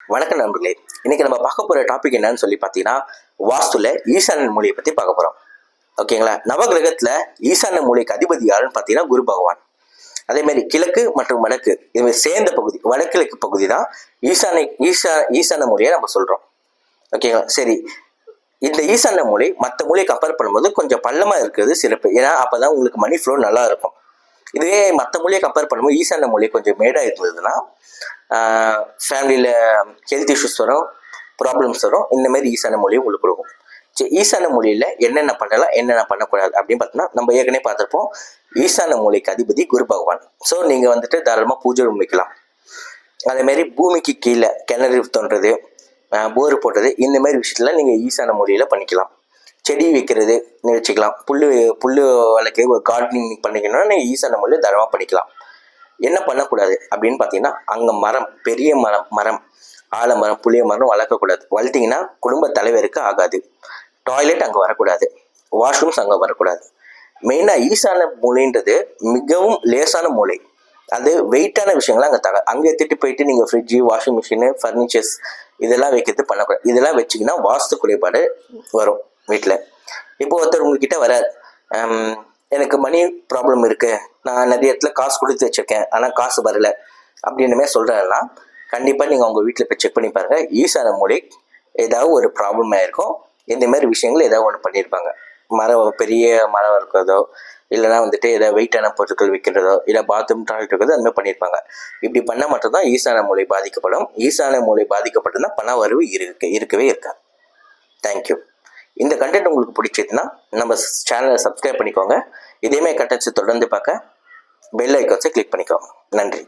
வணக்கம் நண்பர்களே. இன்னைக்கு நம்ம பார்க்க போற டாபிக் என்னன்னு சொல்லி பார்த்தீங்கன்னா, வாஸ்துல ஈசான மூலையை பத்தி பார்க்க போறோம். ஓகேங்களா? நவகிரகத்துல ஈசான மூலைக்கு அதிபதி யாருன்னு பார்த்தீங்கன்னா குரு பகவான். அதே மாதிரி கிழக்கு மற்றும் வடக்கு இது சேர்ந்த பகுதி வடகிழக்கு பகுதி தான் ஈசான மூலையை நம்ம சொல்றோம். ஓகேங்களா? சரி, இந்த ஈசான மூலை மற்ற மூலையை கம்பேர் பண்ணும்போது கொஞ்சம் பள்ளமா இருக்கிறது சிறப்பு. ஏன்னா அப்பதான் உங்களுக்கு மணி ஃப்ளோ நல்லா இருக்கும். இதுவே மற்ற மூலையை கம்பேர் பண்ணும்போது ஈசான மூலை கொஞ்சம் மேடா இருந்ததுன்னா ஃபேமிலியில் ஹெல்த் இஷ்யூஸ் வரும், ப்ராப்ளம்ஸ் வரும். இந்த மாதிரி ஈசான மூலையும் உங்களுக்கு கொடுக்கும். சரி, ஈசான மூலையில் என்னென்ன பண்ணலாம், என்னென்ன பண்ணக்கூடாது அப்படின்னு பார்த்தோம்னா, நம்ம ஏற்கனவே பார்த்துருப்போம். ஈசான மூலைக்கு அதிபதி குரு பகவான். ஸோ நீங்கள் வந்துட்டு தாராளமாக பூஜை ரூம் வைக்கலாம். அதேமாரி பூமிக்கு கீழே கிணறு தோன்றது, போர் போட்டது, இந்த மாதிரி விஷயத்துல நீங்கள் ஈசான மூலையில் பண்ணிக்கலாம். செடி வைக்கிறது வச்சுக்கலாம். புல் வளர்க்க ஒரு கார்டனிங் பண்ணிக்கணும்னா நீங்கள் ஈசான மூலையில் தாராளமாக பண்ணிக்கலாம். என்ன பண்ணக்கூடாது அப்படின்னு பார்த்தீங்கன்னா, அங்கே மரம், பெரிய மரம் ஆலமரம், புளிய மரம் வளர்க்கக்கூடாது. வளர்த்திங்கன்னா குடும்ப தலைவருக்கு ஆகாது. டாய்லெட் அங்கே வரக்கூடாது. வாஷ்ரூம்ஸ் அங்கே வரக்கூடாது. மெயினாக ஈசான மூலைன்றது மிகவும் லேசான மூலை. அது வெயிட்டான விஷயங்கள்லாம் அங்கே எடுத்துகிட்டு போயிட்டு நீங்கள் ஃப்ரிட்ஜு, வாஷிங் மிஷினு, ஃபர்னிச்சர்ஸ் இதெல்லாம் வைக்கிறது பண்ணக்கூடாது. இதெல்லாம் வச்சிங்கன்னா வாஸ்து குறைபாடு வரும் வீட்டில். இப்போ ஒருத்தர் உங்ககிட்ட வராது, எனக்கு மணி ப்ராப்ளம் இருக்குது, நான் நிறைய இடத்துல காசு கொடுத்து வச்சுருக்கேன் ஆனால் காசு வரல அப்படின்னுமே சொல்கிறேன்னா, கண்டிப்பாக நீங்கள் உங்கள் வீட்டில் போய் செக் பண்ணி பாருங்கள். ஈசான மூலை ஏதாவது ஒரு ப்ராப்ளம் ஆகிருக்கும். இந்த மாதிரி விஷயங்கள் ஏதாவது ஒன்று பண்ணியிருப்பாங்க. பெரிய மரம் இருக்கிறதோ, இல்லைனா வந்துட்டு ஏதாவது வெயிட்டான பொருட்கள் விற்கிறதோ, இல்லை பாத்ரூம் டாய்லெட் இருக்கிறதோ அந்த மாதிரி பண்ணியிருப்பாங்க. இப்படி பண்ணால் மட்டும்தான் ஈசான மூலை பாதிக்கப்படும். ஈசான மூலை பாதிக்கப்பட்டதுன்னா பண வரவு இருக்கவே இருக்காது. தேங்க்யூ. இந்த கண்டென்ட் உங்களுக்கு பிடிச்சதுன்னா நம்ம சேனலை சப்ஸ்கிரைப் பண்ணிக்கோங்க. இதேமாதிரி கண்டென்ட்ஸை தொடர்ந்து பார்க்க பெல் ஐக்கான்ஸை கிளிக் பண்ணிக்கோங்க. நன்றி.